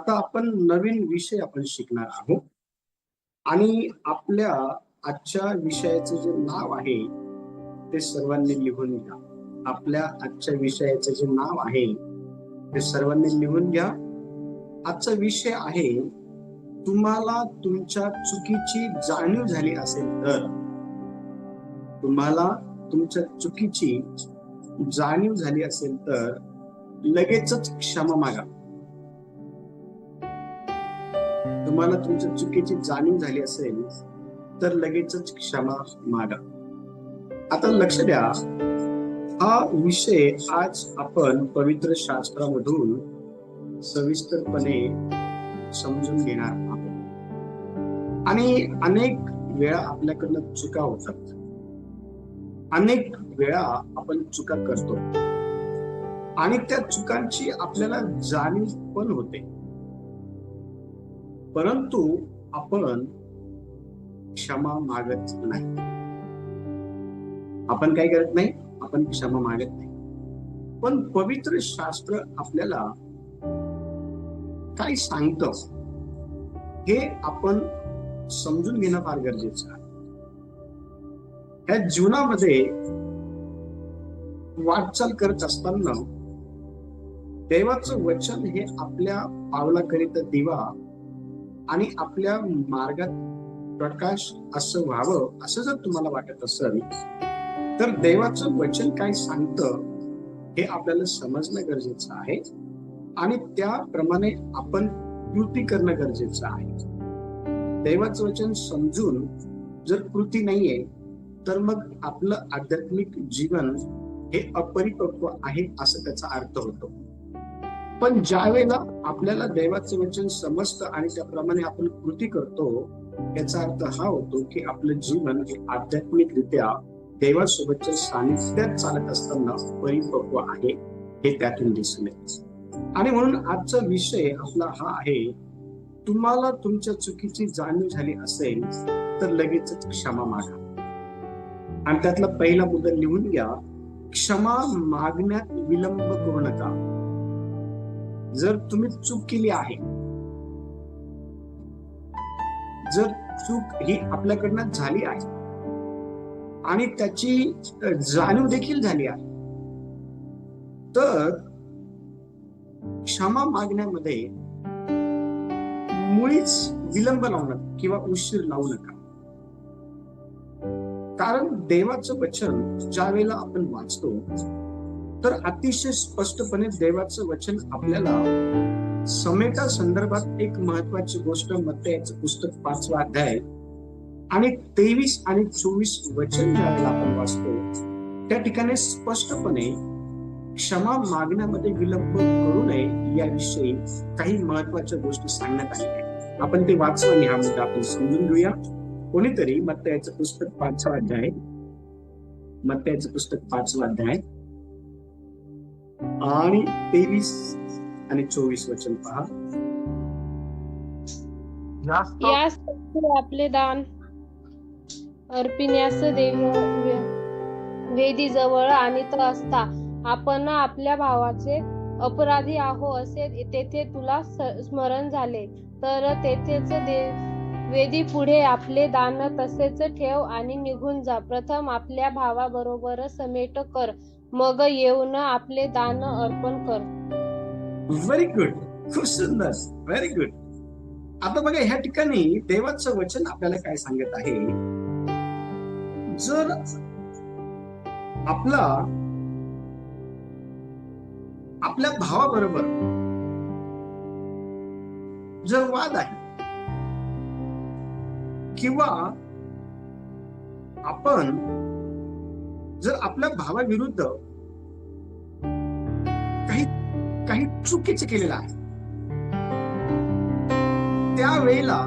आता आपण नवीन विषय आपण शिकणार आहोत आणि आपल्या आजच्या विषयाचं जे नाव आहे ते सर्वांनी लिहून घ्या. आपल्या आजच्या विषयाचं जे नाव आहे ते सर्वांनी लिहून घ्या. आजचा विषय आहे, तुम्हाला तुमच्या चुकीची जाणीव झाली असेल तर, तुम्हाला तुमच्या चुकीची जाणीव झाली असेल तर लगेचच क्षमा मागा. तुम्हाला तुमच्या चुकीची जाणीव झाली असेल तर लगेचच क्षमा मागा. आता लक्ष द्या, हा विषय आज आपण पवित्र शास्त्रामधून सविस्तरपणे समजून घेणार आहोत. आणि अनेक वेळा आपल्याकडनं चुका होतात, अनेक वेळा आपण चुका करतो आणि त्या चुकांची आपल्याला जाणीव पण होते, परंतु आपण क्षमा मागत नाही. आपण काय करत नाही? आपण क्षमा मागत नाही. पण पवित्र शास्त्र आपल्याला काय सांगतं हे आपण समजून घेणं फार गरजेचं आहे. या जीवनामध्ये वाटचाल करत असताना देवाचं वचन हे आपल्या पावलाकरिता दिवा आणि आपल्या मार्गात प्रकाश असं व्हावं, असं जर तुम्हाला वाटत असेल तर देवाचं वचन काय सांगतं हे आपल्याला समजणं गरजेचं आहे आणि त्याप्रमाणे आपण कृती करणं गरजेचं आहे. देवाचं वचन समजून जर कृती नाहीये तर मग आपलं आध्यात्मिक जीवन हे अपरिपक्व आहे असं त्याचा अर्थ होतो. पण ज्या वेळेला आपल्याला देवाचं वचन समजतं आणि त्याप्रमाणे आपण कृती करतो, याचा अर्थ हा होतो की आपलं जीवन हे आध्यात्मिकरित्या देवासोबतच्या सानिध्यात चालत असताना परिपक्व आहे, हे त्यातून दिसून येते. आणि म्हणून आजचा विषय आपला हा आहे, तुम्हाला तुमच्या चुकीची जाणीव झाली असेल तर लगेचच क्षमा मागा. आणि त्यातला पहिला मुद्दा लिहून घ्या, क्षमा मागण्यात विलंब करू नका. जर तुम्ही चूक केली आहे, जर चूक ही आपल्याकडनं झाली आहे आणि त्याची जाणीव देखील झाली आहे, तर क्षमा मागण्यामध्ये मुळीच विलंब लावू नका किंवा उशीर लावू नका. कारण देवाचं वचन ज्या वेळेला आपण वाचतो तर अतिशय स्पष्टपणे देवाचं वचन आपल्याला समेटा संदर्भात एक महत्वाची गोष्ट, मत्तयाचं पुस्तक 5वा अध्याय आणि 23 आणि 24 वचन ज्या वेळेला आपण वाचतो त्या ठिकाणी स्पष्टपणे क्षमा मागण्यामध्ये विलंब करू नये याविषयी काही महत्वाच्या गोष्टी सांगण्यात आल्या आहेत. आपण ते वाचू आणि हा मुद्दा आपण समजून घेऊया. कोणीतरी मत्तयाचं पुस्तक 5वा अध्याय, मत्तयाचं पुस्तक 5वा अध्याय आणि 23 आणि 24 वचन पहा. यास आपले दान अर्पिण्यास वेदी जवळ आणीत असता आपण आपल्या भावाचे अपराधी आहो असे तेथे तुला स्मरण झाले तर तेथेच वेदी पुढे आपले दान तसेच ठेव आणि निघून जा. प्रथम आपल्या भावाबरोबर समेट कर, मग येऊन आपले दान अर्पण कर. व्हेरी गुड, खूप सुंदर, व्हेरी गुड. आता बघा, ह्या ठिकाणी देवाचं वचन आपल्याला काय सांगत आहे, जर आपल्या भावाबरोबर जर वाद आहे किंवा आपण जर आपल्या भावाविरुद्ध काही चुकीचे केलेलं आहे, त्यावेळेला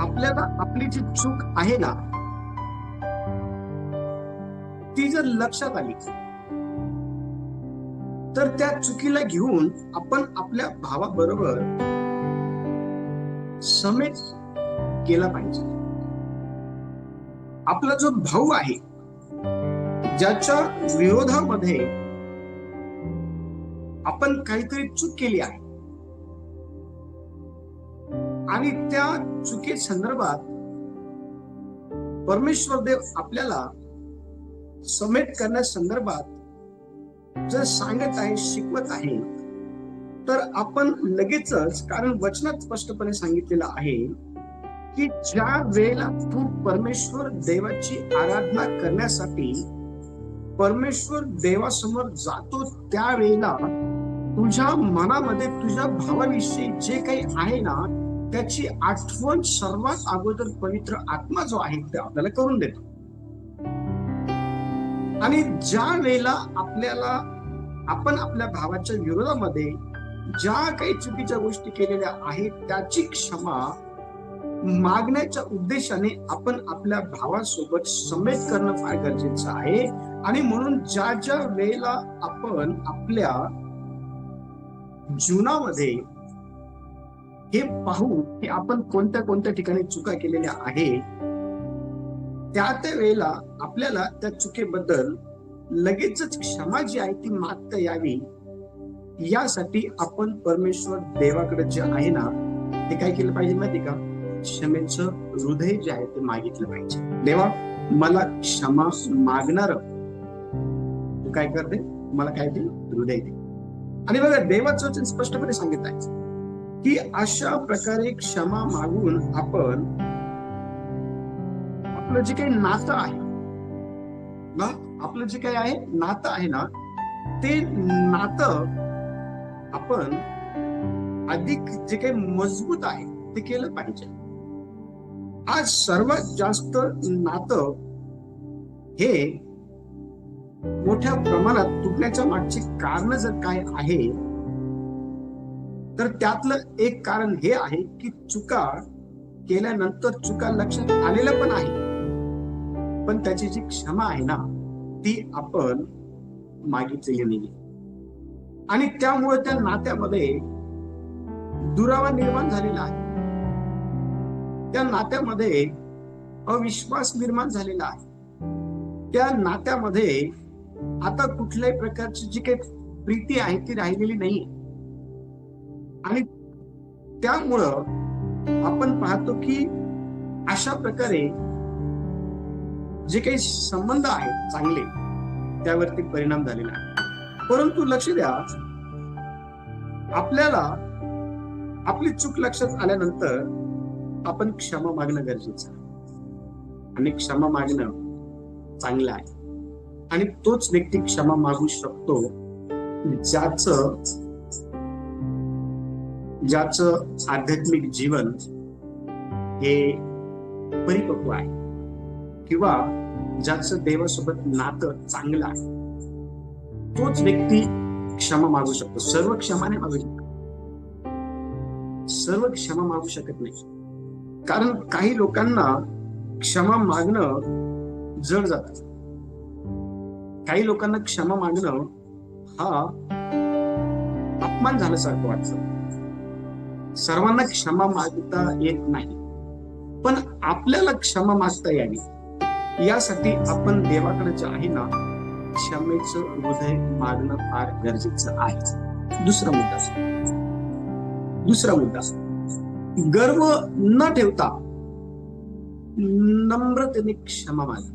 आपल्याला आपली जी चूक आहे ना ती जर लक्षात आली तर त्या चुकीला घेऊन आपण आपल्या भावाबरोबर समेट केला पाहिजे. आपला जो भाऊ आहे ज्याच्या विरोधामध्ये आपण काहीतरी चूक केली आहे आणि त्या चुकी संदर्भात परमेश्वर देव आपल्याला समेट करण्यासंदर्भात जर सांगत आहे, शिकवत आहे, तर आपण लगेचच, कारण वचनात स्पष्टपणे सांगितलेलं आहे की ज्या वेळेला तू परमेश्वर देवाची आराधना करण्यासाठी परमेश्वर देवासमोर जातो, त्यावेळेला तुझ्या मनामध्ये तुझ्या भावाविषयी जे काही आहे ना, त्याची आठवण सर्वात अगोदर पवित्र आत्मा जो आहे ते आपल्याला करून देतो. आणि ज्या वेळेला आपण आपल्या भावाच्या विरोधामध्ये ज्या काही चुकीच्या गोष्टी केलेल्या आहेत त्याची क्षमा मागण्याच्या उद्देशाने आपण आपल्या भावासोबत समेट करणं फार गरजेचं आहे. आणि म्हणून ज्या ज्या वेळेला आपण आपल्या जीवनामध्ये हे पाहू की आपण कोणत्या कोणत्या ठिकाणी चुका केलेल्या आहेत, त्या वेळेला आपल्याला त्या चुकीबद्दल लगेचच क्षमा जी आहे ती मागता यावी, यासाठी आपण परमेश्वर देवाकडे जे आहे ना ते काय केलं पाहिजे माहिती का? क्षमेचं हृदय जे आहे ते मागितलं पाहिजे. देवा, मला क्षमा मागणार तू काय करते? मला काय दे? हृदय दे. आणि बघा, देवाचं वचन स्पष्टपणे सांगितलं आहे की अशा प्रकारे क्षमा मागून आपण आपलं जे काही नातं आहे ना, आपलं जे काही आहे नातं आहे ना, ते नातं आपण अधिक जे काही मजबूत आहे ते केलं पाहिजे. आज सर्वात जास्त नातं हे मोठ्या प्रमाणात तुटण्याच्या मागची कारण जर काय आहे, तर त्यातलं एक कारण हे आहे की चुका केल्यानंतर चुका लक्षात आलेलं पण आहे, पण त्याची जी क्षमा आहे ना ती आपण मागितलेली नाही. आणि त्यामुळे त्या नात्यामध्ये दुरावा निर्माण झालेला आहे, त्या नात्यामध्ये अविश्वास निर्माण झालेला आहे, त्या नात्यामध्ये आता कुठल्याही प्रकारची जी काही प्रीती आहे ती राहिलेली नाही. आणि त्यामुळं आपण पाहतो की अशा प्रकारे जे काही संबंध आहेत चांगले त्यावरती परिणाम झालेला आहे. परंतु लक्ष द्या, आपल्याला आपली चूक लक्षात आल्यानंतर आपण क्षमा मागणं गरजेचं आहे. आणि क्षमा मागणं चांगलं आहे. आणि तोच व्यक्ती क्षमा मागू शकतो ज्याचं आध्यात्मिक जीवन हे परिपक्व आहे किंवा ज्याचं देवासोबत नातं चांगलं आहे, तोच व्यक्ती क्षमा मागू शकतो. सर्व क्षमाने मागू शकतो, सर्व क्षमा मागू शकत नाही. कारण काही लोकांना क्षमा मागणं जड जात, काही लोकांना क्षमा मागणं हा अपमान झाल्यासारखं वाटतं. सर्वांना क्षमा मागता येत नाही, पण आपल्याला क्षमा मागता यावी यासाठी आपण देवाकडे जे आहे ना क्षमेचं हृदय मागणं फार गरजेचं आहे. दुसरा मुद्दा, गर्व न ठेवता नम्रतेने क्षमा मागा.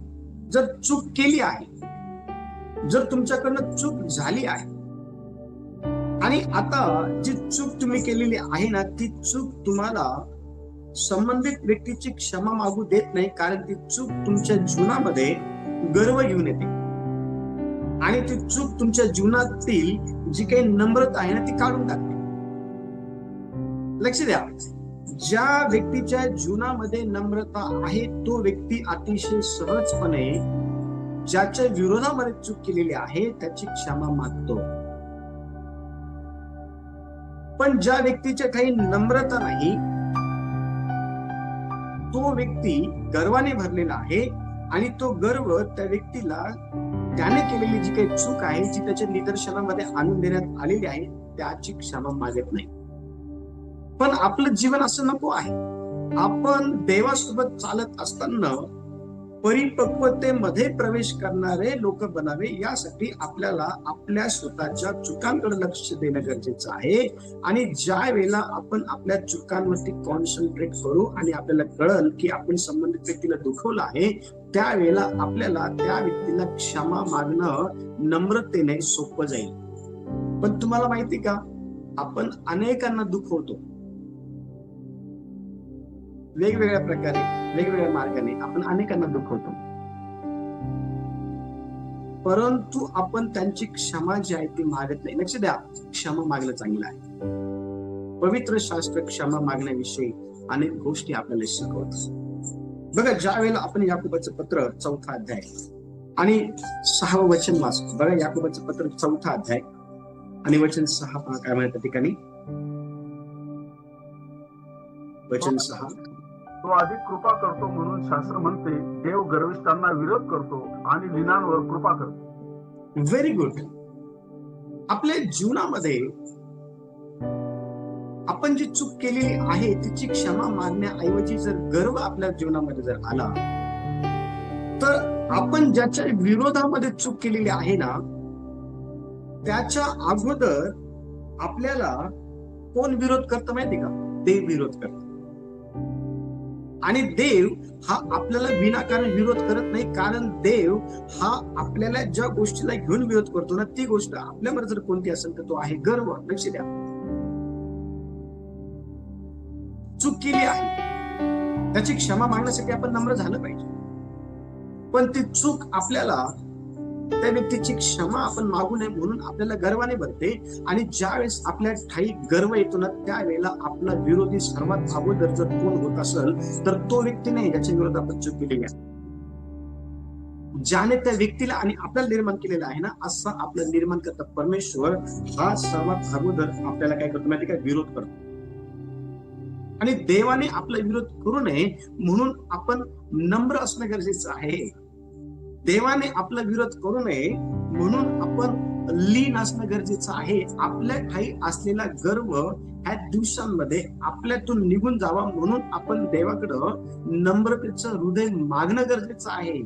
जर चूक केली आहे, जर तुमच्याकडनं चूक झाली आहे आणि आता जी चूक तुम्ही केलेली आहे ना ती चूक तुम्हाला संबंधित व्यक्तीची क्षमा मागू देत नाही, कारण ती चूक तुमच्या जीवनामध्ये गर्व घेऊन येते आणि ती चूक तुमच्या जीवनातील जी काही नम्रता आहे ना ती काढून टाकते. लक्ष द्या, ज्या व्यक्तीच्या जीवनामध्ये नम्रता आहे तो व्यक्ती अतिशय सहजपणे ज्याच्या विरोधामध्ये चूक केलेली आहे त्याची क्षमा मागतो. पण ज्या व्यक्तीच्या काही नम्रता नाही, तो व्यक्ती गर्वाने भरलेला आहे आणि तो गर्व त्या व्यक्तीला त्याने केलेली जी काही चूक आहे जी त्याच्या निदर्शनामध्ये आणून देण्यात आलेली आहे त्याची क्षमा मागत नाही. पण आपलं जीवन असं नको आहे. आपण देवासोबत चालत असताना परिपक्वतेमध्ये प्रवेश करणारे लोक बनावे, यासाठी आपल्याला आपल्या स्वतःच्या चुकांकडे लक्ष देणं गरजेचं आहे. आणि ज्या वेळेला आपण आपल्या चुकांवरती कॉन्सन्ट्रेट करू आणि आपल्याला कळल की आपण संबंधित व्यक्तीला दुखवलं आहे, त्यावेळेला आपल्याला त्या व्यक्तीला क्षमा मागणं नम्रतेने सोपं जाईल. पण तुम्हाला माहिती का, आपण अनेकांना दुखवतो वेगवेगळ्या प्रकारे, वेगवेगळ्या मार्गाने आपण अनेकांना दुखवतो, परंतु आपण त्यांची क्षमा जी आहे ती मागत नाही. लक्ष द्या, क्षमा मागणं चांगलं आहे. पवित्र शास्त्र क्षमा मागण्याविषयी अनेक गोष्टी आपल्याला शिकवतात. बघा, ज्या वेळेला आपण याकोबाचं पत्र 4था अध्याय आणि 6वं वचन वाचतो. बघा, याकोबाचं पत्र 4था अध्याय आणि वचन 6 पहा काय म्हणतात ठिकाणी. वचन 6, तो अधिक कृपा करतो म्हणून शास्त्र म्हणते, देव गर्विष्ठांना विरोध करतो आणि लीनांवर कृपा करतो. Very good. आपल्या जीवनामध्ये आपण जी चूक केलेली आहे तिची क्षमा मागण्याऐवजी जर गर्व आपल्या जीवनामध्ये जर आला, तर आपण ज्याच्या विरोधामध्ये चूक केलेली आहे ना, त्याच्या अगोदर आपल्याला कोण विरोध करतं माहिती का? देव विरोध करतो. आणि देव हा आपल्याला विनाकारण विरोध करत नाही, कारण देव हा आपल्याला ज्या गोष्टीला घेऊन विरोध करतो ना, ती गोष्ट आपल्यामध्ये जर कोणती असेल तर तो आहे गर्व. लक्ष द्या, चूक केली आहे त्याची क्षमा मागण्यासाठी आपण नम्र झालं पाहिजे, पण ती चूक आपल्याला, त्या व्यक्तीची क्षमा आपण मागू नये म्हणून आपल्याला गर्वाने भरते. आणि ज्यावेळेस आपल्या ठाई गर्व येतो ना, त्यावेळेला आपला विरोधी सर्वात अगोदर जर कोण होत असेल तर तो व्यक्ती नाही ज्याच्या विरोधात आपण चूक केलेली आहे. ज्याने त्या व्यक्तीला आणि आपल्याला निर्माण केलेलं आहे ना, असा आपलं निर्माण करता परमेश्वर हा सर्वात अगोदर आपल्याला काय करतो माहिती का? विरोध करतो. आणि देवाने आपला विरोध करू नये म्हणून आपण नम्र असणं गरजेचं आहे. देवाने आपला विरोध करू नये म्हणून आपण लीन असणं गरजेचं आहे. आपल्या ठाई असलेला गर्व ह्या दिवसांमध्ये आपल्यातून निघून जावा म्हणून आपण देवाकडं नम्रतेचं हृदय मागणं गरजेचं आहे.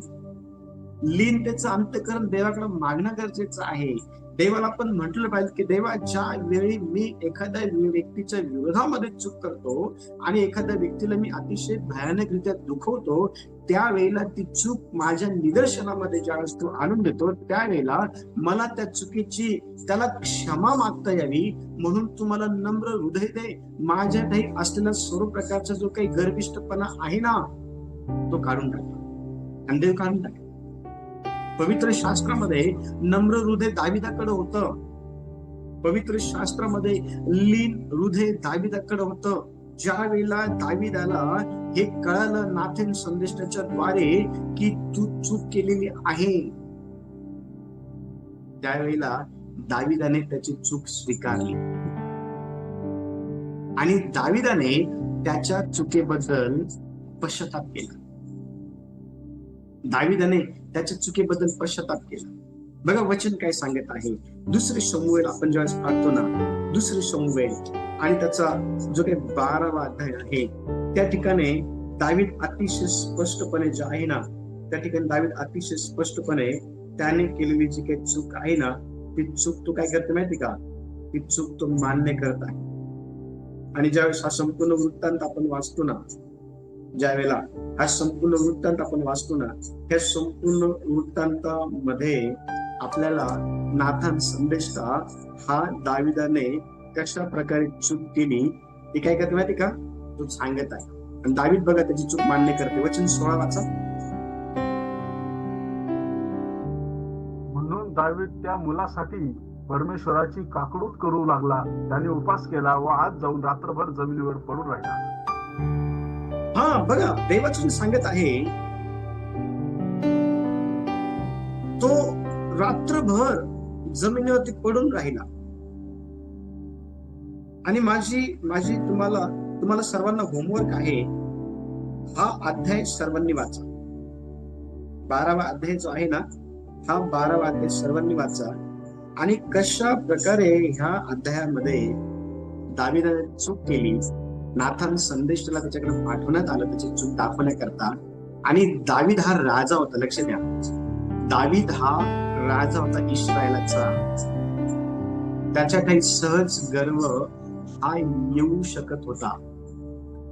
लीनतेचं अंतःकरण देवाकडे मागणं गरजेचं आहे. देवाला आपण म्हटलं पाहिजे की देवा, ज्या वेळी मी एखाद्या व्यक्तीच्या विरोधामध्ये चूक करतो आणि एखाद्या व्यक्तीला मी अतिशय भयानकरित्या दुखवतो, त्यावेळेला ती चूक माझ्या निदर्शनामध्ये ज्यावेळेस तू आणून देतो, त्यावेळेला मला त्या चुकीची त्याला क्षमा मागता यावी म्हणून तू मला नम्र हृदय दे. माझ्या ठाई असलेला सर्व प्रकारचा जो काही गर्विष्ठपणा आहे ना, तो काढून टाक. आणि देव काढून टाक. पवित्र शास्त्रामध्ये नम्र हृदय दाविदाकडे होतं. पवित्र शास्त्रामध्ये लीन हृदय दाविदाकडे होतं. ज्या वेळेला दाविदाला हे कळालं नाथन संदेशाच्या द्वारे की तू चूक केलेली आहे, त्यावेळेला दाविदाने त्याची चूक स्वीकारली आणि दाविदाने त्याच्या चुकीबद्दल पश्चाताप केला. दाविदाने त्याच्या चुकीबद्दल पश्चाताप केला. बघा वचन काय सांगत आहे. 2 शमूएल आपण ज्यावेळेस पाहतो ना, 2 शमूएल आणि त्याचा जो काही 12वा अध्याय आहे, त्या ठिकाणी दावीद अतिशय स्पष्टपणे जे आहे ना, त्या ठिकाणी दावीद अतिशय स्पष्टपणे त्याने केलेली जी काही चूक आहे ना, ती चूक तो काय करते माहिती का? ती चूक तो मान्य करत आहे. आणि ज्यावेळेस हा संपूर्ण वृत्तांत आपण वाचतो ना, ज्या वेळेला हा संपूर्ण वृत्तांत आपण वाचतो ना, त्या संपूर्ण वृत्तांतामध्ये आपल्याला नाथन संदेशता हा दाविदाने कशा प्रकारे चूक केली ती काय करते माहिती का? तो सांगत आहे. आणि दावीद बघा त्याची चूक मान्य करते. वचन 16 वाचा. म्हणून दावीद त्या मुलासाठी परमेश्वराची काकडूत करू लागला. त्याने उपास केला व आज जाऊन रात्रभर जमिनीवर पडून राहिला. हा बघा, देवाचं सांगत आहे, तो रात्रभर जमिनीवरती पडून राहिला. आणि माझी तुम्हाला सर्वांना होमवर्क आहे. हा अध्याय सर्वांनी वाचा. 12वा अध्याय जो आहे ना, हा 12वा अध्याय सर्वांनी वाचा. आणि कशा प्रकारे ह्या अध्यायामध्ये दाविदाने चूक केली, नाथन संदेश त्याला त्याच्याकडे पाठवण्यात आलं त्याची चूक दाखवण्याकरता. आणि दावीद हा राजा होता. लक्ष द्या, दावीद हा राजा होता इस्रायलाचा. त्याच्या काही सहज गर्व हा येऊ शकत होता.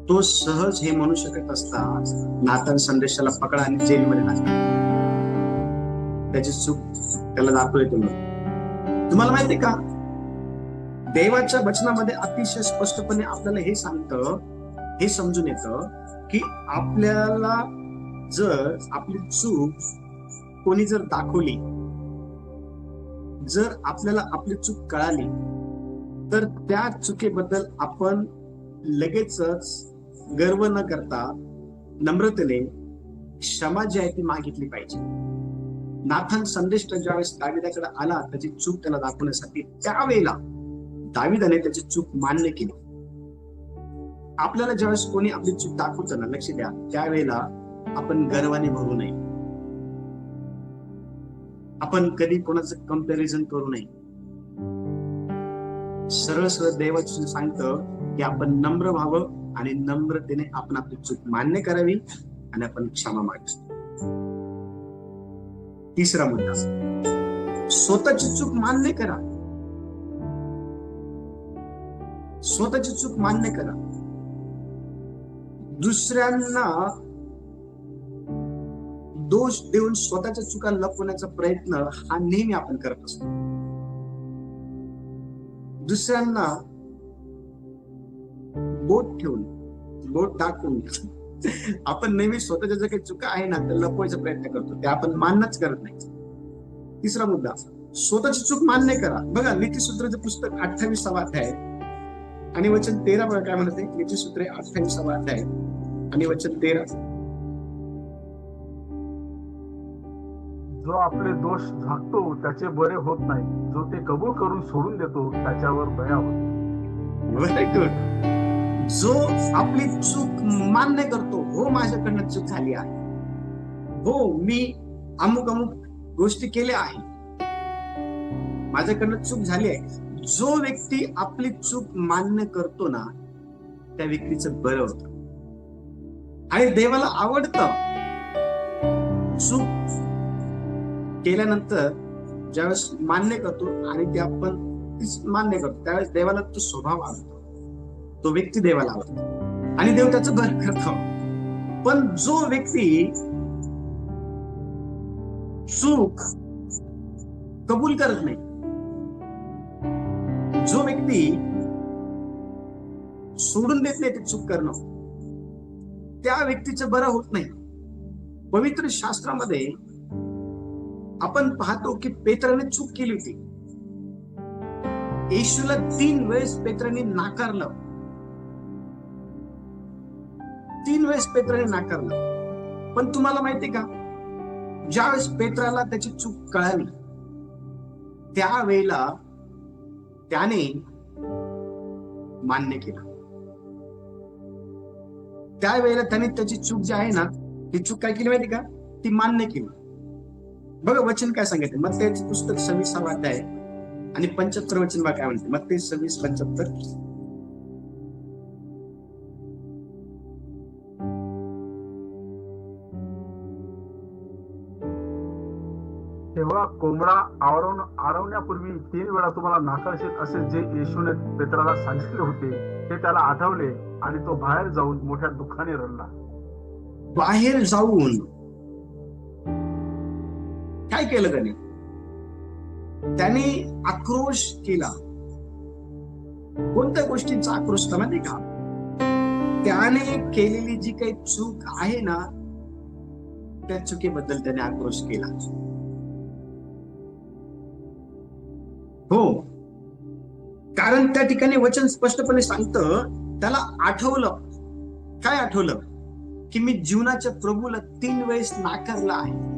तो सहज हे म्हणू शकत असता, नातान संदेशाला पकडा आणि जेलमध्ये टाका. त्याची चूक त्याला दाखवली. तुम्हाला माहिती का, देवाच्या वचनामध्ये अतिशय स्पष्टपणे आपल्याला हे सांगतं, हे समजून येतं की आपल्याला जर आपली चूक कोणी जर दाखवली, जर आपल्याला आपली चूक कळाली, तर त्या चुकीबद्दल आपण लगेचच गर्व न करता नम्रतेने क्षमा जी आहे ती मागितली पाहिजे. नाथन संदेश ज्यावेळेस दाविदाकडे आला त्याची चूक त्याला दाखवण्यासाठी, त्यावेळेला दाविदाने त्याची चूक मान्य केली. आपल्याला ज्यावेळेस कोणी आपली चूक दाखवतं ना, लक्ष द्या, त्यावेळेला आपण गर्वाने भरू नये. आपण कधी कोणाचं कंपॅरिझन करू नये. सरळ सरळ देवाचं सांगतं की आपण नम्र व्हावं आणि नम्रतेने आपण आपली चूक मान्य करावी आणि आपण क्षमा मागावी. तिसरा मुद्दा, स्वतःची चूक मान्य करा. स्वतःची चूक मान्य करा. दुसऱ्यांना दोष देऊन स्वतःच्या चुका लपवण्याचा प्रयत्न हा नेहमी आपण करत असतो. दुसऱ्यांना बोट ठेवून, बोट टाकून आपण नेहमी स्वतःच्या ज्या काही चुका आहे ना त्या लपवायचा प्रयत्न करतो, ते आपण मान्यच करत नाही. तिसरा मुद्दा, स्वतःची चूक मान्य करा. बघा, नीतिसूत्राचं पुस्तक 28वा अध्याय आणि वचन 13 बघा काय म्हणते. नीतिसूत्रे 28वा अध्याय आणि वचन 13. जो आपले दोष झाकतो त्याचे बरे होत नाही, जो ते कबूल करून सोडून देतो त्याच्यावर दया होते. Very good. जो आपली चूक मान्य करतो, हो माझ्याकडनं चूक झाली आहे, हो मी अमुक अमुक गोष्टी केल्या आहे, माझ्याकडनं चूक झाली आहे. जो व्यक्ती आपली चूक मान्य करतो ना, त्या व्यक्तीचं बरं होतं. आणि देवाला आवडतं चूक केल्यानंतर ज्यावेळेस मान्य करतो आणि ते आपण मान्य करतो, त्यावेळेस देवाला तो स्वभाव आवडतो, तो व्यक्ती देवाला आवडतो आणि देव त्याचं बरं करतो. पण जो व्यक्ती चूक कबूल करत नाही, जो व्यक्ती सोडून देत नाही ते चूक करणं, त्या व्यक्तीचं बरं होत नाही. पवित्र शास्त्रामध्ये आपण पाहतो की पेत्राने चूक केली होती. येशूला 3 वेळेस पेत्राने नाकारलं. 3 वेळेस पेत्राने नाकारलं. पण तुम्हाला माहितीये का, ज्यावेळेस पेत्राला त्याची चूक कळाली, त्यावेळेला त्याने मान्य केलं. त्यावेळेला त्याने त्याची चूक जी आहे ना, ती चूक काय केली माहिती का, ती मान्य केली. बघा वचन काय सांगितलं, मत्तेचं पुस्तक 26वा अध्याय आणि 75 वचन बघा काय म्हणते. मत्ते 26:75. तेव्हा कोंबडा आरवण्यापूर्वी 3 वेळा तुम्हाला नाकारशील असे जे येशूने पेत्राला सांगितले होते, ते त्याला आठवले आणि तो बाहेर जाऊन मोठ्या दुःखाने रडला. बाहेर जाऊन काय केलं त्याने? त्याने आक्रोश केला. कोणत्या गोष्टींचा आक्रोश केला माहिती का? त्याने केलेली जी काही चूक आहे ना, त्या चुकीबद्दल त्याने आक्रोश केला. हो, कारण त्या ठिकाणी वचन स्पष्टपणे सांगतं, त्याला आठवलं. काय आठवलं? की मी जीवनाच्या प्रभूला 3 वेळेस नाकारला आहे.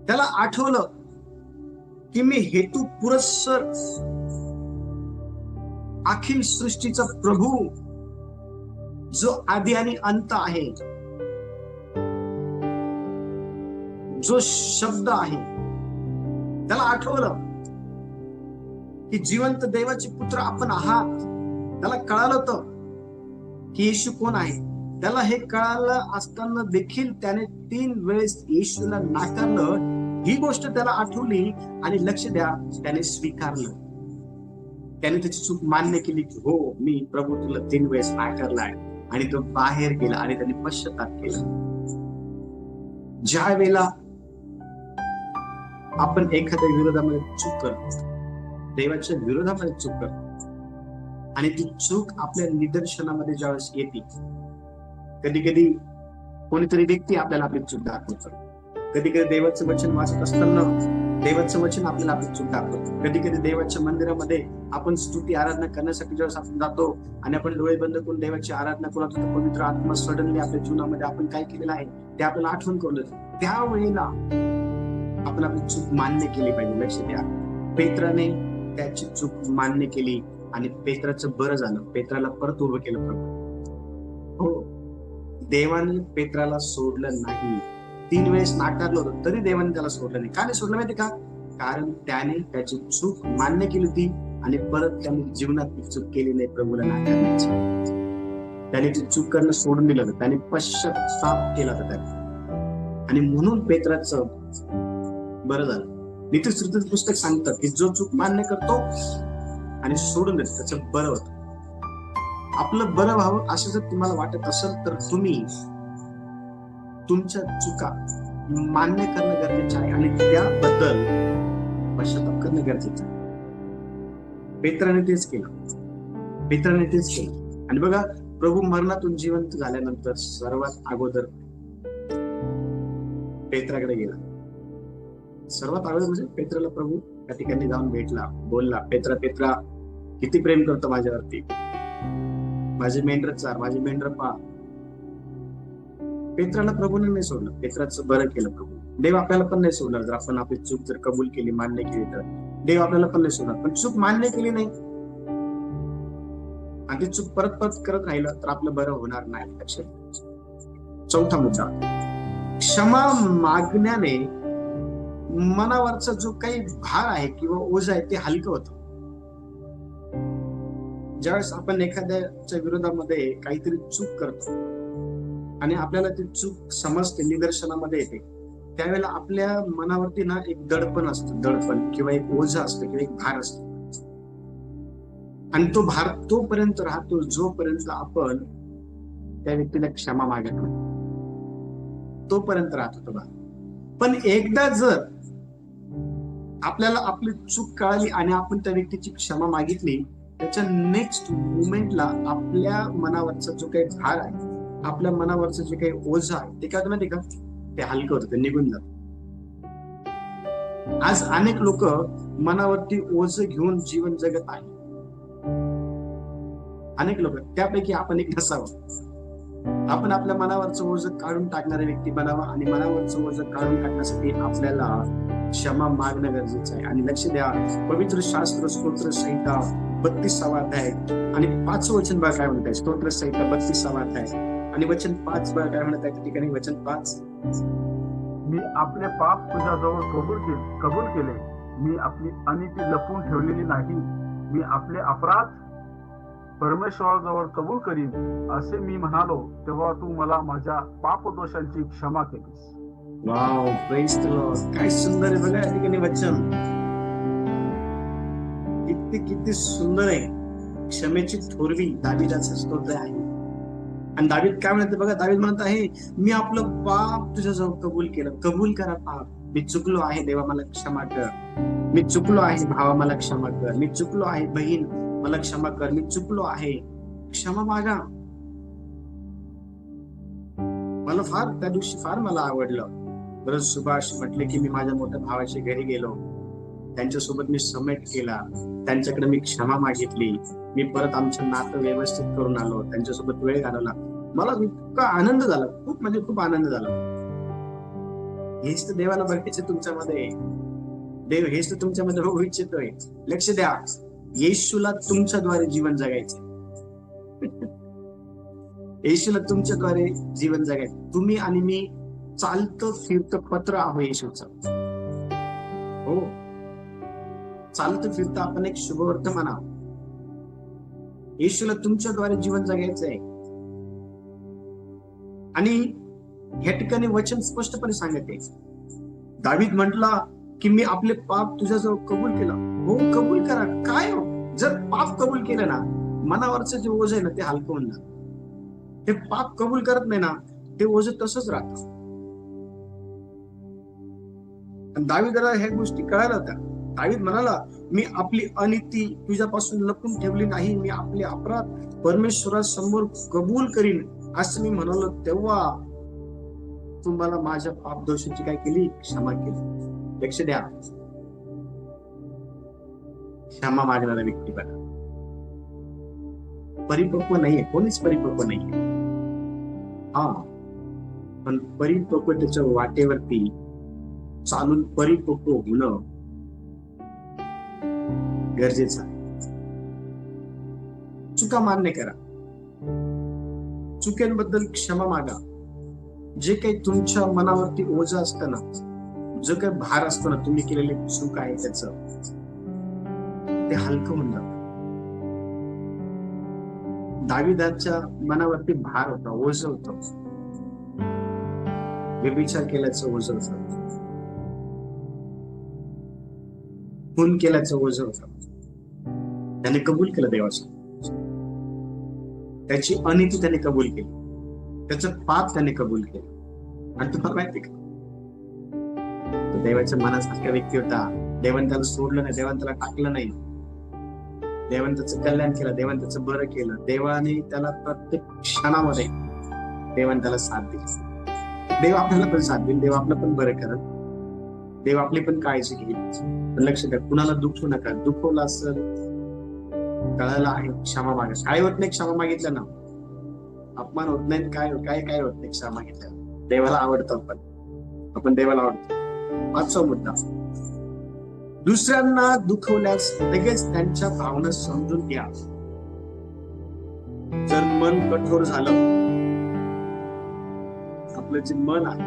त्याला आठवलं की मी हेतू पुरस्सर अखिल सृष्टीचा प्रभू, जो आदी आणि अंत आहे, जो शब्द आहे, त्याला आठवलं की जिवंत देवाचे पुत्र आपण आहात. त्याला कळालं होतं की येशू कोण आहे. त्याला हे कळालं असताना देखील त्याने 3 वेळेस येशूला नाकारलं. ही गोष्ट त्याला आठवली आणि लक्ष द्या, त्याने स्वीकारलं. त्याने त्याची चूक मान्य केली की हो, मी प्रभू तुला 3 वेळेस नाकारलाय. आणि तो बाहेर गेला आणि त्याने पश्चाताप केला. ज्या वेळेला आपण एखाद्या विरोधामध्ये चूक करतो, देवाच्या विरोधामध्ये चूक करतो आणि ती चूक आपल्या निदर्शनामध्ये ज्यावेळेस येते, कधी कधी कोणीतरी व्यक्ती आपल्याला आपली चूक दाखवतो. कधी कधी देवाचं वचन वाचत असताना देवाचं वचन आपल्याला आपली चूक दाखवतो. कधी कधी देवाच्या मंदिरामध्ये आपण स्तुती आराधना करण्यासाठी ज्यावेळेस आपण जातो आणि आपण डोळे बंद करून देवाची आराधना करत होतो, पवित्र आत्मा सडनली आपल्या जीवनामध्ये आपण काय केलेलं आहे ते आपल्याला आठवण करून देतो. त्यावेळेला आपण आपली चूक मान्य केली पाहिजे. लक्ष द्या, पेत्राने त्याची चूक मान्य केली आणि पेत्राचं बरं झालं. पेत्राला परत उभं केलं प्रभू. हो, देवाने पेत्राला सोडलं नाही. 3 वेळेस नाकारलं होतं तरी देवाने त्याला सोडलं नाही. का नाही सोडलं माहिती का? कारण त्याने त्याची चूक मान्य केली होती आणि परत त्याने जीवनात ती चूक केली नाही प्रभूला नाकारण्याची. त्याने ती चूक करणं सोडून दिलं होतं. त्याने पश्चाताप केला होता त्याने आणि म्हणून पेत्राचं बरं झालं. नीतिस्तुतीचं पुस्तक सांगतात की जो चूक मान्य करतो आणि सोडून देतो त्याचं बरं होतं. आपलं बरं व्हावं असं जर तुम्हाला वाटत असेल तर तुम्ही तुमच्या चुका मान्य करणं गरजेचं आहे आणि त्याबद्दल पश्चाताप करणं गरजेचं आहे. पेत्राने तेच केलं. आणि बघा, प्रभू मरणातून जिवंत झाल्यानंतर सर्वात अगोदर पेत्राकडे गेला. सर्वात अगोदर म्हणजे पेत्राला प्रभू त्या ठिकाणी जाऊन भेटला, बोलला, पेत्रा किती प्रेम करतो माझ्यावरती, माझे मेंढर चार, माझे मेंढर पहा. पेत्राला प्रभूने नाही सोडलं, पेत्राचं बरं केलं प्रभू. देव आपल्याला पण नाही सोडणार. जर आपण आपली चूक जर कबूल केली, मान्य केली तर देव आपल्याला पण नाही सोडणार. पण चूक मान्य केली नाही आणि ती चूक परत करत राहिलं तर आपलं बरं होणार नाही. लक्षात. 4था मुद्दा, क्षमा मागण्याने मनावरचा जो काही भार आहे किंवा ओझ आहे ते हलकं होतं. ज्यावेळेस आपण एखाद्याच्या विरोधामध्ये काहीतरी चूक करतो आणि आपल्याला ती चूक समजते, निदर्शनामध्ये येते, त्यावेळेला आपल्या मनावरती ना एक दडपण असतं, दडपण किंवा एक ओझ असतं किंवा एक भार असतो. आणि तो भार तोपर्यंत राहतो जोपर्यंत आपण त्या व्यक्तीला क्षमा मागत नाही, तोपर्यंत राहतो तो भार. पण एकदा जर आपल्याला आपली चूक कळाली आणि आपण त्या व्यक्तीची क्षमा मागितली, त्याच्या नेक्स्ट मुमेंटला आपल्या मनावरचा जो काही भार आहे, आपल्या मनावरचं जे काही ओझ आहे ते काय होतं माहिती का, ते हलकं होतं, ते निघून जात. आज अनेक लोक मनावरती ओझ घेऊन जीवन जगत आहे. अनेक लोक, त्यापैकी आपण एक नसावं. आपण आपल्या मनावरचं ओझ काढून टाकणारे व्यक्ती बनावा आणि मनावरचं ओझ काढून टाकण्यासाठी आपल्याला क्षमा मागणं गरजेचं आहे. आणि लक्ष द्या, पवित्र शास्त्र स्तोत्र संहिता 32वा अध्याय आणि 5वं वचन बघा काय म्हणत आहे. स्तोत्र संहिता 32वा अध्याय आणि वचन 5 बघा काय म्हणत आहे. त्या ठिकाणी वचन 5, मी आपले पाप तुझ्याजवळ कबूल केले, मी आपली अनिती लपवून ठेवलेली नाही, मी आपले अपराध परमेश्वराजवळ कबूल करीन असे मी म्हणालो, तेव्हा तू मला माझ्या पापदोषांची क्षमा केलीस. Wow, praise the Lord. काय सुंदर आहे बघा या ठिकाणी वचन, किती सुंदर आहे. क्षमेची थोरवी दावीदाचं स्तोत्र आहे. आणि दावीद काय म्हणते बघा, दावीद म्हणत आहे, मी आपलं पाप तुझ्याजवळ कबूल केलं. कबूल करा पाप. मी चुकलो आहे देवा, मला क्षमा कर. मी चुकलो आहे भावा, मला क्षमा कर. मी चुकलो आहे बहीण, मला क्षमा कर. मी चुकलो आहे, क्षमा मागा. मला त्या दिवशी फार मला आवडलं. बरं, सुभाष म्हटले की मी माझ्या मोठ्या भावाच्या घरी गेलो, त्यांच्यासोबत मी समेट केला, त्यांच्याकडे मी क्षमा मागितली, मी परत आमचं नातं व्यवस्थित करून आलो, त्यांच्यासोबत वेळ घालवला. मला इतका आनंद झाला, खूप म्हणजे खूप आनंद झाला. हेच तर देवाला बघायचं तुमच्यामध्ये. देव हेच तर तुमच्यामध्ये होऊ इच्छितोय. लक्ष द्या, येशूला तुमच्याद्वारे जीवन जगायचं. येशूला तुमच्याद्वारे जीवन जगायचं. तुम्ही आणि मी चालतं फिरतं पत्र आहो येशूचं. हो, चालतं फिरतं आपण एक शुभवर्तमान आहोत. येशूला तुमच्याद्वारे जीवन जगायचं आहे. आणि या ठिकाणी वचन स्पष्टपणे सांगत आहे, दावीद म्हटला की मी आपले पाप तुझ्याजवळ कबूल केला. हो, कबूल करा. काय हो, जर पाप कबूल केलं ना, मनावरचं जे ओझ आहे ना ते हलकं होऊन जातं. ते पाप कबूल करत नाही ना, ते ओझ तसंच राहतं. दावीदाला ह्या गोष्टी कळायला होत्या. दावीद म्हणाला, मी आपली अनिती तुझ्यापासून लपून ठेवली नाही, मी आपले अपराध परमेश्वरासमोर कबूल करीन असं मी म्हणालो, तेव्हा तुम्हाला माझ्या पाप दोषाची काय केली? क्षमा केली. लक्ष द्या, क्षमा मागणारा व्यक्ती बघा परिपक्व नाहीये, कोणीच परिपक्व नाहीये. हा, पण परिपक्वतेच्या वाटेवरती चालून परिपक्व होणं गरजेचं आहे. चुका मान्य करा, चुकेंबद्दल क्षमा मागा. जे काही तुमच्या मनावरती ओझ असतं ना, जो काही भार असतो ना, तुम्ही केलेली चूक आहे त्याचं, ते हलकं होऊन जातं. दाविदाच्या मनावरती भार होता, ओझ होतं, व्यभिचार केल्याचं ओझ होतं, खून केल्याचं ओझ होतं. त्याने कबूल केलं देवाचं, त्याची अनिती त्याने कबूल केली, त्याचं पाप त्याने कबूल केलं. आणि तुम्हाला माहिती का, तो देवाच्या मनासारखा व्यक्ती होता. देवाने त्याला सोडलं नाही, देवाने त्याला टाकलं नाही, देवाने त्याचं कल्याण केलं, देवाने त्याचं बरं केलं. देवाने त्याला प्रत्येक क्षणामध्ये देवाने त्याला साथ दिली. देव आपल्याला पण साथ देईल, देव आपलं पण बरं करत, देव आपली पण काळजी घेईल. पण लक्ष द्या, कुणाला दुखवू नका. दुखवलं असेल, कळायला आहे, क्षमा मागा. काय होत नाही क्षमा मागितलं ना, अपमान होत नाही, काय काय काय होत नाही क्षमा मागितलं. देवाला आवडतं, आपण देवाला आवडतो. 5वा मुद्दा, दुसऱ्यांना दुखवल्यास लगेच त्यांच्या भावना समजून घ्या. जर मन कठोर झालं, आपलं जे मन आहे,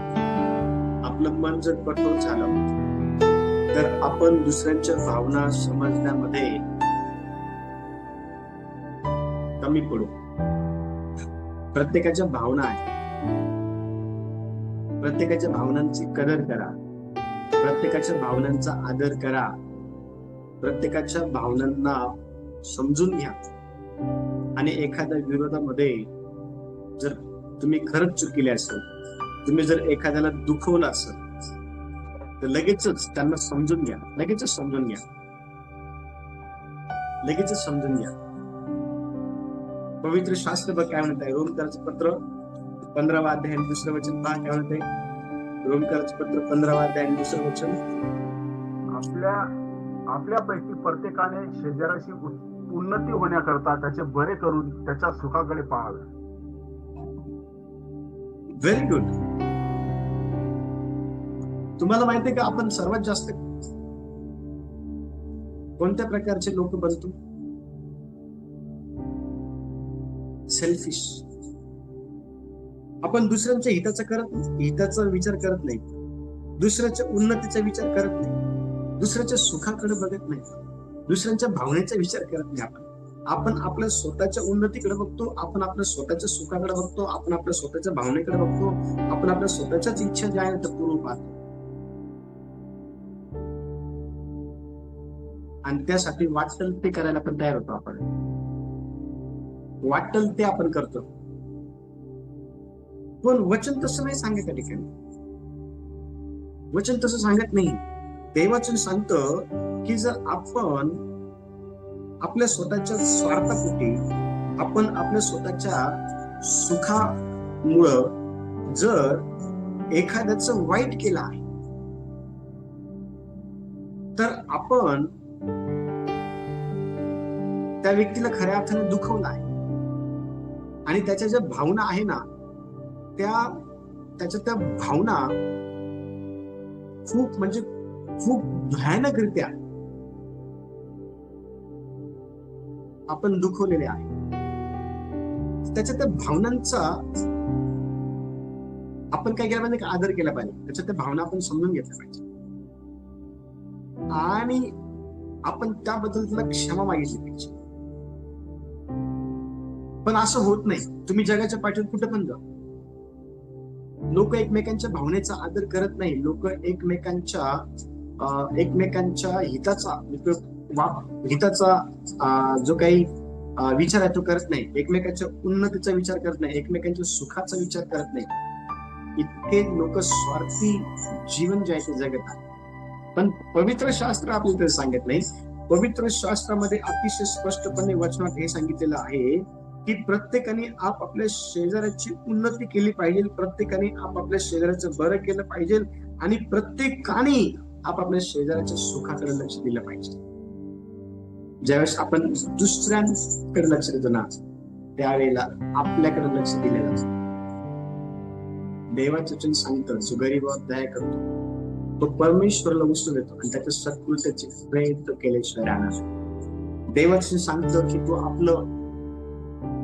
आपलं मन जर कठोर झालं, तर आपण दुसऱ्यांच्या भावना समजण्यामध्ये कमी पडू. प्रत्येकाच्या भावना आहेत, प्रत्येकाच्या भावनांची कदर करा, प्रत्येकाच्या भावनांचा आदर करा, प्रत्येकाच्या भावनांना समजून घ्या. आणि एखाद्या विरोधामध्ये जर तुम्ही खरंच चुकीले असेल, तुम्ही जर एखाद्याला दुखवलं असेल, तर लगेचच त्यांना समजून घ्या, लगेचच समजून घ्या, लगेचच समजून घ्या. पवित्र शास्त्र बघ काय म्हणत आहे, रोमकरांचं पत्र 15वा अध्याय आणि 2रं वचन पहा काय म्हणत आहे. रोमकरांचं पत्र 15वा अध्याय आणि 2रं वचन, आपल्यापैकी प्रत्येकाने शेजाऱ्याची उन्नती होण्याकरता त्याचे बरे करून त्याच्या सुखाकडे पाहावे. Very good. तुम्हाला माहितीये का, आपण सर्वात जास्त कोणत्या प्रकारचे लोक बनतो? सेल्फिश. आपण दुसऱ्यांच्या हिताचा विचार करत नाही, दुसऱ्याच्या उन्नतीचा विचार करत नाही, दुसऱ्याच्या सुखाकडे बघत नाही, दुसऱ्यांच्या भावनेचा विचार करत नाही. आपण आपल्या स्वतःच्या उन्नतीकडे बघतो, आपण आपल्या स्वतःच्या सुखाकडे बघतो, आपण आपल्या स्वतःच्या भावनेकडे बघतो, आपण आपल्या स्वतःच्याच इच्छा ज्या आहेत त्या पूर्ण पाहतो. आणि त्यासाठी वाटेल ते करायला पण तयार होतो. आपण वाटेल ते आपण करतो. पण वचन तसं नाही सांगत. त्या ठिकाणी वचन तसं सांगत नाही. देवाचन सांगतं की जर आपण आपल्या स्वतःच्या स्वार्थापोटी, आपण आपल्या स्वतःच्या सुखामुळं जर एखाद्याचं वाईट केलं आहे, तर आपण त्या व्यक्तीला खऱ्या अर्थाने दुखवलं आहे. आणि त्याच्या ज्या भावना आहे ना, त्या भावना खूप म्हणजे खूप भयानकरित्या आपण दुखवलेले आहे. त्याच्या त्या भावनांचा आपण काय केलं पाहिजे, आदर केला पाहिजे. त्याच्या त्या भावना आपण समजून घेतल्या पाहिजे आणि आपण त्याबद्दल त्याला क्षमा मागितली पाहिजे. पण असं होत नाही. तुम्ही जगाच्या पाठीवर कुठे पण जा, लोक एकमेकांच्या भावनेचा आदर करत नाही. लोक एकमेकांच्या हिताचा जो काही विचार आहे तो करत नाही. एकमेकांच्या उन्नतीचा विचार करत नाही. एकमेकांच्या सुखाचा विचार करत नाही. इतके लोक स्वार्थी जीवन जे आहे ते जगत आहे. पण पवित्र शास्त्र आपल्याला सांगत नाही. पवित्र शास्त्रामध्ये अतिशय स्पष्टपणे वचनात हे सांगितलेलं आहे की प्रत्येकाने आपापल्या शेजाऱ्याची उन्नती केली पाहिजे. प्रत्येकाने आपापल्या शेजाऱ्याचं बरं केलं पाहिजे आणि प्रत्येकाने आपापल्या शेजाऱ्याच्या सुखाकडे लक्ष दिलं पाहिजे. ज्यावेळेस आपण दुसऱ्यांकडे लक्ष देतो ना त्यावेळेला आपल्याकडे लक्ष दिले जातं. देवाचं वचन सांगतं जो गरीबावर दया करतो तो परमेश्वराला उचलून येतो आणि त्याच्या सत्कृत्याचे प्रयत्न केल्याशिवाय राहणार. देवाचं सांगतं की तू आपलं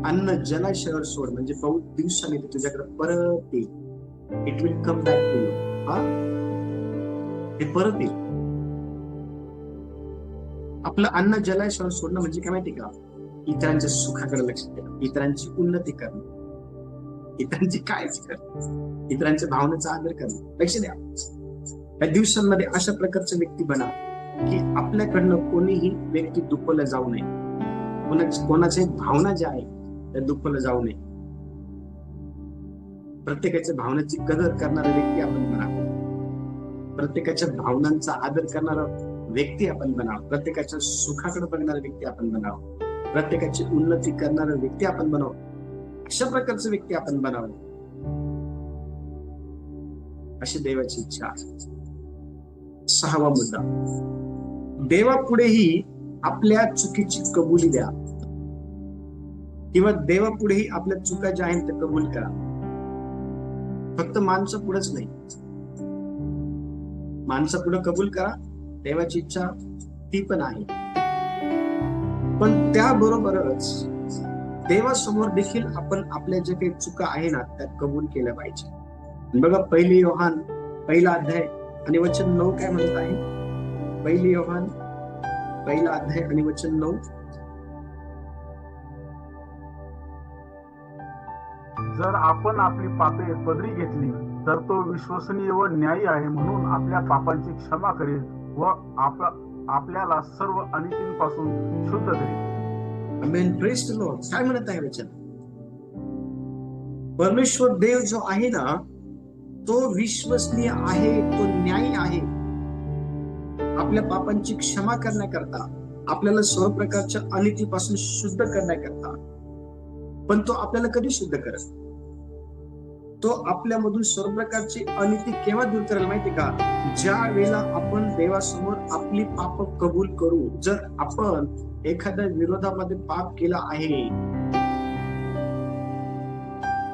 अन्न जलाशयावर सोड म्हणजे बहुत दिवसांनी ते तुझ्याकडे परत येईल. It will come back to you. ते परत येईल. आपलं अन्न जलाशयावर सोडणं म्हणजे काय माहिती का? इतरांच्या सुखाकडे लक्ष देणं, इतरांची उन्नती करणं, इतरांची काळजी करणं, इतरांच्या भावनेचा आदर करणं. लक्ष द्या. या दिवसांमध्ये अशा प्रकारच्या व्यक्ती बना की आपल्याकडनं कोणीही व्यक्ती दुखवला जाऊ नये. कोणाची भावना ज्या आहे त्या दुखवला जाऊ नये. प्रत्येकाच्या भावनेची कदर करणारा व्यक्ती आपण बनावं. प्रत्येकाच्या भावनांचा आदर करणारा व्यक्ती आपण बनावं. प्रत्येकाच्या सुखाकडे बघणारा व्यक्ती आपण बनावं. प्रत्येकाची उन्नती करणारा व्यक्ती आपण बनावं. अशा प्रकारचे व्यक्ती आपण बनावं अशी देवाची इच्छा आहे. 6वा मुद्दा, देवापुढेही आपल्या चुकीची कबुली द्या किंवा देवापुढेही आपल्या चुका ज्या आहेत त्या कबूल करा. फक्त माणसं पुढेच नाही, माणसं पुढे कबूल करा. देवाची इच्छा ती पण आहे. पण त्याबरोबरच देवासमोर देखील आपण आपल्या जे काही चुका आहे ना त्या कबूल केल्या पाहिजे. बघा 1 योहान 1 अध्याय आणि वचन 9 काय म्हणत आहे? 1 योहान 1 अध्याय आणि वचन 9. जर आपण आपली पापे पदरी घेतली तर तो विश्वसनीय व न्यायी आहे म्हणून आपल्या पापांची क्षमा करेल व आपल्याला सर्व अनितींपासून शुद्ध करेल. आमेन. Praise the Lord. काय म्हणत आहे वचन? परमेश्वर देव जो आहे ना तो विश्वसनीय आहे, तो न्यायी आहे. आपल्या पापांची क्षमा करण्याकरता, आपल्याला सर्व प्रकारच्या अनितीपासून शुद्ध करण्याकरता. पण तो आपल्याला कधी शुद्ध करेल? तो आपल्यामधून सर्व प्रकारची अनिती केव्हा दूर करेल माहिती का? ज्या वेळेला आपण देवासमोर आपली पाप कबूल करू. जर आपण एखाद्या विरोधामध्ये पाप केला आहे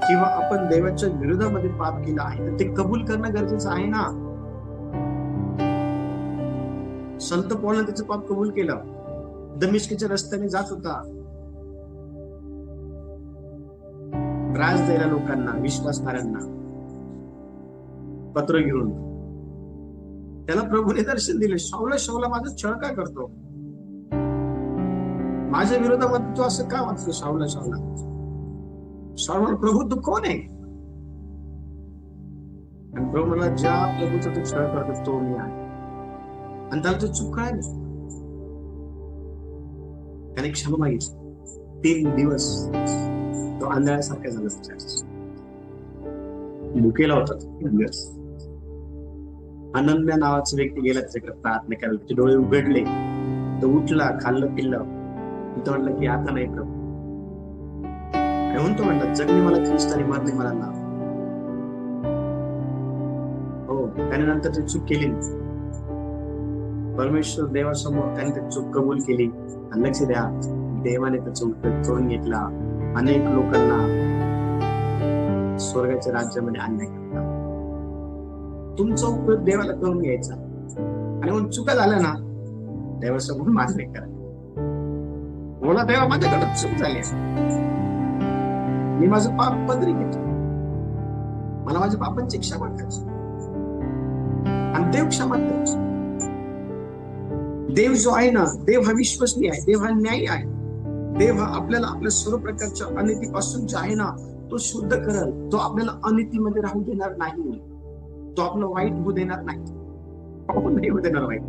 किंवा आपण देवाच्या विरोधामध्ये पाप केला आहे तर ते कबूल करणं गरजेचं आहे ना. संत पौलने त्याचं पाप कबूल केलं. दमिश्कच्या रस्त्याने जात होता, त्रास द्यायला लोकांना, विश्वासणाऱ्यांना पत्र घेऊन. त्याला प्रभूने दर्शन दिले. शाऊला शाऊला माझा छळ का करतो? माझ्या विरोधामध्ये तू असं का वागतो? शाऊला शाऊला. शाऊला प्रभू तू कोण आहे? आणि प्रभू मला ज्या प्रभूचा तू छळ करतो तो मी आहे. आणि त्याला तू चूक कळाली. त्याने क्षमा मागितली. 3 दिवस तो आंधळ्यासारखा झाला. भुकेला होता 3 दिवस. अनन्या नावाचा व्यक्ती गेला त्याच्याकडे प्रार्थना करायला. त्याचे डोळे उघडले, तो उठला, खाल्लं पिल्लं. तो म्हणलं की आता नाही प्रभू. म्हणून तो म्हणला जगणे मला ख्रिस्त आणि मरणे मला नाव. हो, त्याने नंतर ती चूक केली. परमेश्वर देवासमोर त्याने ती चूक कबूल केली. आणि लक्ष द्या, देवाने त्याचा उपयोग करून घेतला. अनेक लोकांना स्वर्गाच्या राज्यामध्ये आणण्याकरता. तुमचा उपयोग देवाला करून घ्यायचा आणि मग चुका झाल्या ना देवासमोर मान्य करा. बोला देवा माझ्याकडे चूक झाली, मी माझं पाप पदरी घेतो, मला माझ्या पापांची क्षमा करायची. आणि देव क्षमा करायची. देव जो आहे ना, देव हा विश्वसनीय आहे, देव हा न्यायी आहे. देव हा आपल्याला आपल्या सर्व प्रकारच्या अनितीपासून जे आहे ना तो शुद्ध करल, तो आपल्याला अनितीमध्ये राहू देणार नाही, तो आपलं वाईट होऊ देणार नाही, नाही होऊ देणार वाईट,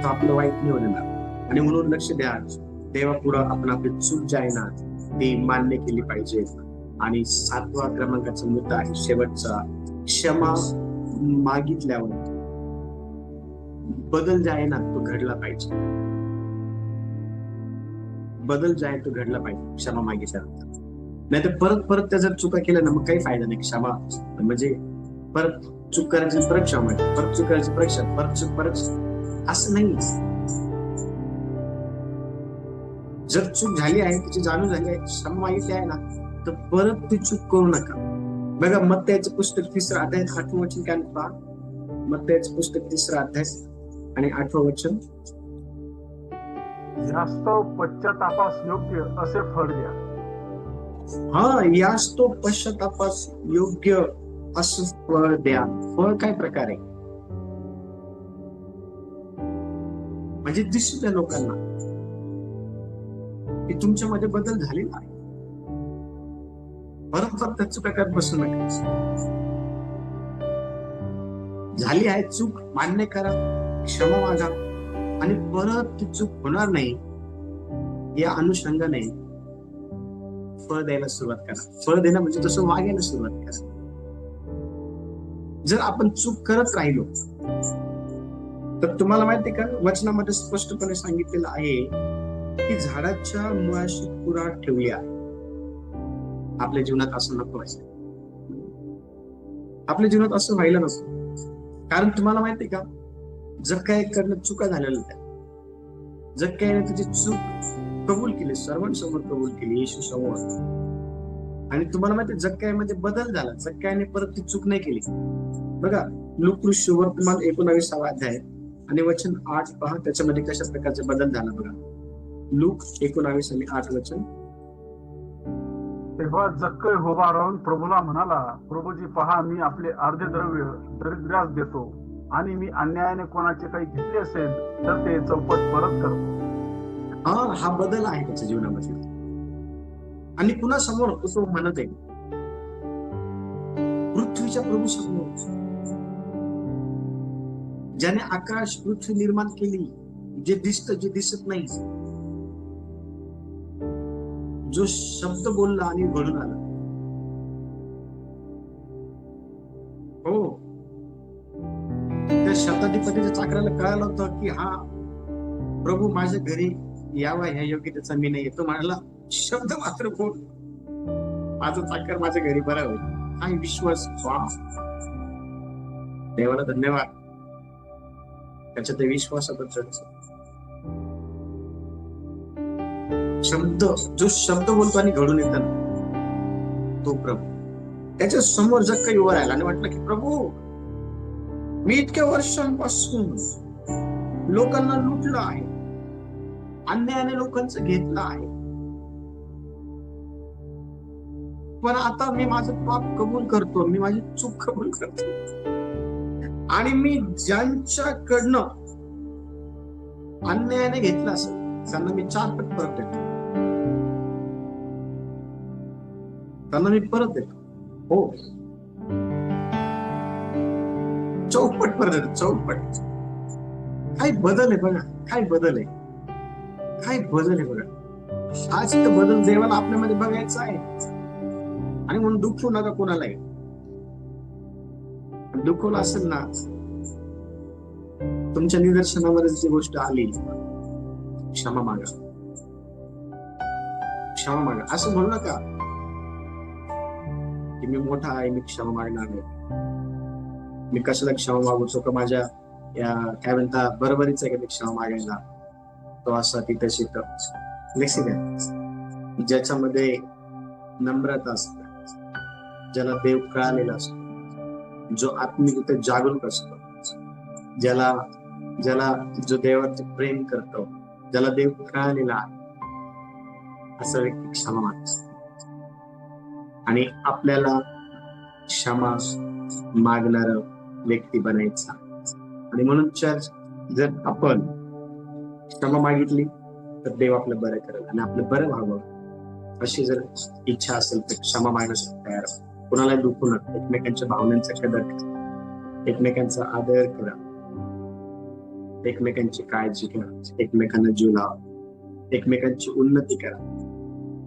तो आपलं वाईट नाही होऊ देणार. आणि म्हणून लक्ष द्या, देवापुढं आपण आपली चूक जी आहे ना ती मान्य केली पाहिजे. आणि 7वा क्रमांकाचा मुद्दा आहे शेवटचा, क्षमा मागितल्यावर बदल जे आहे ना तो घडला पाहिजे. बदल जे आहे तो घडला पाहिजे क्षमा मागितल्यानंतर. नाही तर परत परत त्या जर चुका केल्या ना मग काही फायदा नाही. क्षमा म्हणजे परत चूक करायची परत क्षमा, परत चूक करायची परत चूक परत, असं नाही. जर चूक झाली आहे, तिची जाणीव झाली आहे, क्षमा मागितली आहे ना, तर परत ती चूक करू नका. बघा मत्तयाचं पुस्तक 3रा अध्याय 8वं वचन काय पहा. मत्तयाचं पुस्तक 3रा अध्याय आणि 8वं वचन. जास्त पश्चातापास योग्य असे फळ द्या. हा, यास तो पश्चातापास योग्य असं फळ द्या. फळ काय प्रकारे म्हणजे दिसू द्या लोकांना की तुमच्यामध्ये बदल झालेला आहे. परत त्या चुका करत बसू नका. झाली आहे चूक, मान्य करा, क्षमा मागा आणि परत ती चूक होणार नाही या अनुषंगाने फळ द्यायला सुरुवात करा. फळ देणं म्हणजे तसं वागायला सुरुवात करा. जर आपण चूक करत राहिलो तर तुम्हाला माहिती का वचनामध्ये स्पष्टपणे सांगितलेलं आहे की झाडाच्या मुळाशी कुऱ्हाड ठेवली आहे. आपल्या जीवनात असं नको व्हायचं. आपल्या जीवनात असं व्हायला नको. कारण तुम्हाला माहिती का जर काय करणं चुका झालेल्या त्या, जर काय तुझी चूक कबूल केली, सर्वांसमोर कबूल केली, येशू समोर, आणि तुम्हाला माहिती जक्कायामध्ये बदल झाला, जक्कायाने परत ती चूक नाही केली. बघा लूका वर्तमान 19वा अध्याय आणि वचन 8 पहा, त्याच्यामध्ये कशा प्रकारचे बदल झाला बघा. लूक 19 आणि 8 वचन. तेव्हा जक्कय उभा राहून प्रभूला म्हणाला, प्रभूजी पहा, मी आपले अर्धे द्रव्य दरिद्रास देतो आणि मी अन्यायाने कोणाचे काही घेतले असेल तर ते चौपट परत करतो. हा बदल आहे त्याच्या जीवनामध्ये. आणि पुन्हा समोर तो म्हणत आहे पृथ्वीच्या प्रभू समोर, ज्याने आकाश पृथ्वी निर्माण केली, जे दिसत जे दिसत नाही, जो शब्द बोलला आणि घडून आला. हो, त्या शताधिपतीच्या चाकराला कळालं होतं की हा प्रभू माझ्या घरी यावा ह्या योग्यतेचा मी नाही. तो म्हणाला शब्द मात्र बोल, माझा चाकर माझ्या घरी बरा होईल. काय विश्वास! देवाला धन्यवाद त्याच्या त्या विश्वासाबद्दल. शब्द, जो शब्द बोलतो आणि घडून येतात तो प्रभू. त्याच्या समोर जग काही उभा राहिला आणि म्हटलं की प्रभू, मी इतक्या वर्षांपासून लोकांना लुटलं आहे, अन्यायाने लोकांचं घेतलं आहे, पण आता मी माझं पाप कबूल करतो, मी माझी चूक कबूल करतो आणि मी ज्यांच्याकडनं अन्यायाने घेतलं असेल त्यांना मी 4 पट परत देतो. त्यांना मी परत देतो. हो, चौपट परत देतो, चौपट. काय बदल आहे बघा, काय बदल आहे, काय बदल आहे बघा. आज तर बदल देवाला आपल्यामध्ये बघायचा आहे. आणि म्हणून दुखवू नका कोणालाही. दुखवलं असेल ना, तुमच्या निदर्शनामध्ये जी गोष्ट आली, क्षमा मागा, क्षमा मागा. असं म्हणू नका की मी मोठा आहे, मी क्षमा मागणार नाही, मी कशाला क्षमा मागू, तो का माझ्या या काय म्हणता बरोबरीच आहे का मी क्षमा मागायला. तो असा तिथे शिकत लक्ष द्या. ज्याच्यामध्ये नम्रता असते, ज्याला देव कळालेला असतो, जो आत्मिक जागरूक असतो, ज्याला ज्याला जो देवाचे प्रेम करतो, ज्याला देव कळालेला आहे, असा व्यक्ती क्षमा मागतो. आणि आपल्याला क्षमा मागणार व्यक्ती बनायचा. आणि म्हणून चर्च, जर आपण क्षमा मागितली तर देव आपलं बरं करेल आणि आपलं बरं व्हावं अशी जर इच्छा असेल तर क्षमा मागण्यासाठी तयार व्हा. कुणाला दुखू नका. एकमेकांच्या भावनांचा कदर करा. एकमेकांचा आदर करा. एकमेकांची काळजी घ्या. एकमेकांना जीव लावा. एकमेकांची उन्नती करा.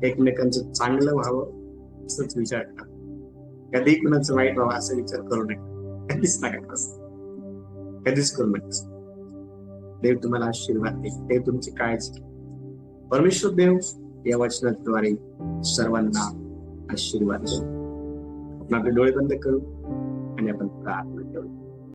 एकमेकांचं चांगलं व्हावं असंच विचार करा. कधी कुणाचं वाईट व्हावं असा विचार करू नका. कधीच नका असं. कधीच करू नका. देव तुम्हाला आशीर्वाद देईल. देव तुमची काळजी घ्या. परमेश्वर देव या वचनाद्वारे सर्वांना आशीर्वाद देऊ. आपण आपले डोळे बंद करू आणि आपण प्रार्थना करू.